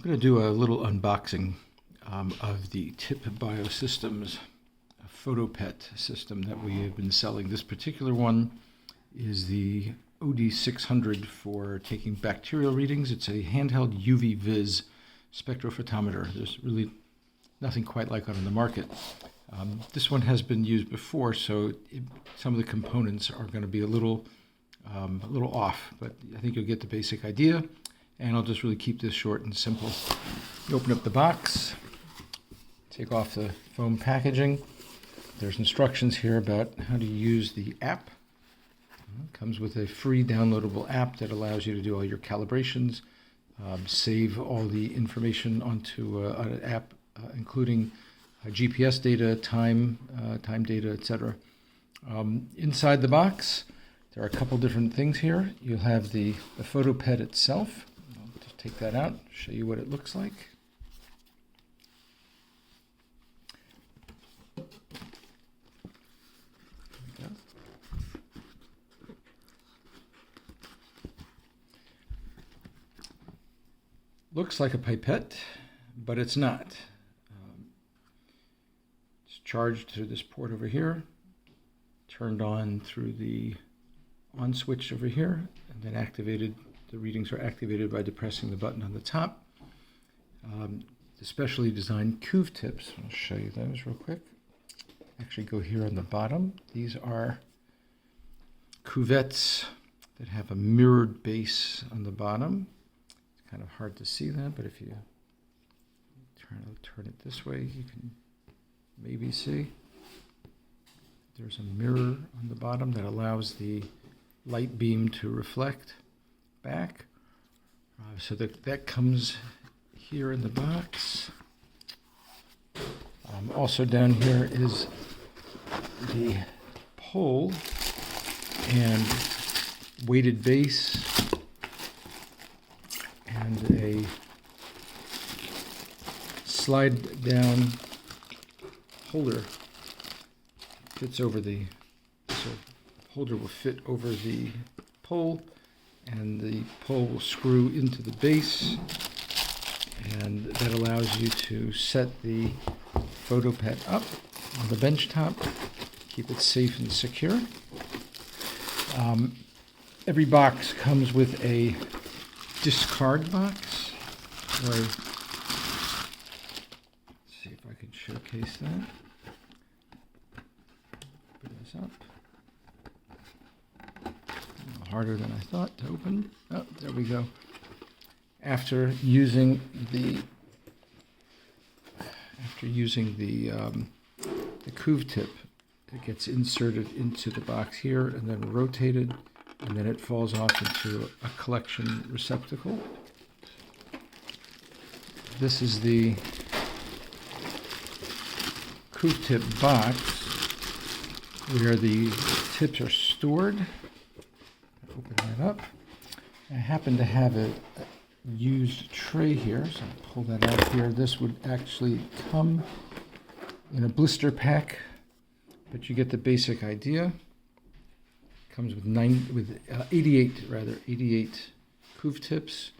going to do a little unboxing of the TIP Biosystems Photopette system that we have been selling. This particular one is the OD600 for taking bacterial readings. It's a handheld UV-Vis spectrophotometer. There's really nothing quite like it on the market. This one has been used before, so some of the components are going to be a little off, but I think you'll get the basic idea. And I'll just really keep this short and simple. You open up the box, take off the foam packaging. There's instructions here about how to use the app. It comes with a free downloadable app that allows you to do all your calibrations, save all the information onto an app, including GPS data, time data, etc. Inside the box, there are a couple different things here. You'll have the Photopette itself. I'll just take that out, show you what it looks like. Looks like a pipette, but it's not. It's charged through this port over here, turned on through the on switch over here, and then activated. The readings are activated by depressing the button on the top. The specially designed Cuvetips, I'll show you those real quick. Actually go here on the bottom. These are cuvettes that have a mirrored base on the bottom. It's kind of hard to see that, but if you turn it this way, you can maybe see. There's a mirror on the bottom that allows the light beam to reflect back. So that comes here in the box. Also down here is the pole and weighted base and a slide down holder. Fits over the, so holder will fit over the pole, and the pole will screw into the base, and that allows you to set the Photopette up on the benchtop, keep it safe and secure. Every box comes with a discard box. Let's see if I can showcase that. Open this up. A little harder than I thought to open. Oh, there we go. After using the Cuvetip, it gets inserted into the box here and then rotated, and then it falls off into a collection receptacle. This is the Cuvetip box where the tips are stored. Open that up. I happen to have a used tray here, so I'll pull that out here. This would actually come in a blister pack, but you get the basic idea. It comes with 88 Cuvetips,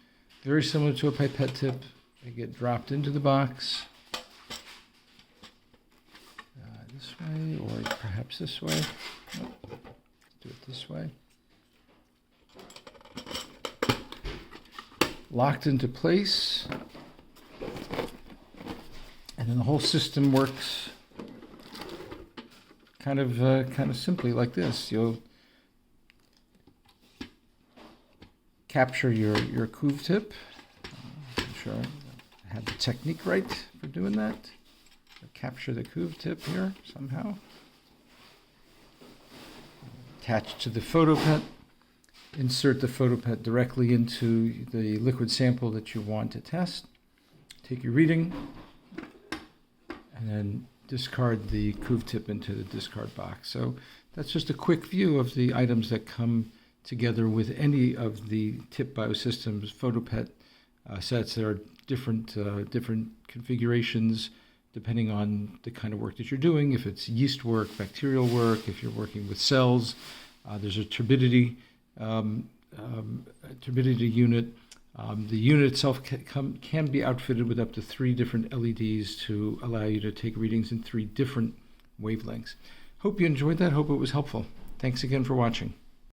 very similar to a pipette tip. They get dropped into the box this way, or perhaps this way. Nope. Let's do it this way. Locked into place, and then the whole system works kind of simply like this. You'll capture your Cuvetip. I'm sure I have the technique right for doing that. You'll capture the Cuvetip here somehow. Attach to the Photopette. Insert the Photopette directly into the liquid sample that you want to test. Take your reading, and then discard the Cuvetip into the discard box. So that's just a quick view of the items that come together with any of the TIP Biosystems Photopette sets. There are different configurations depending on the kind of work that you're doing. If it's yeast work, bacterial work, if you're working with cells, there's a turbidity unit, The unit itself can be outfitted with up to 3 different LEDs to allow you to take readings in 3 different wavelengths. Hope you enjoyed that. Hope it was helpful. Thanks again for watching.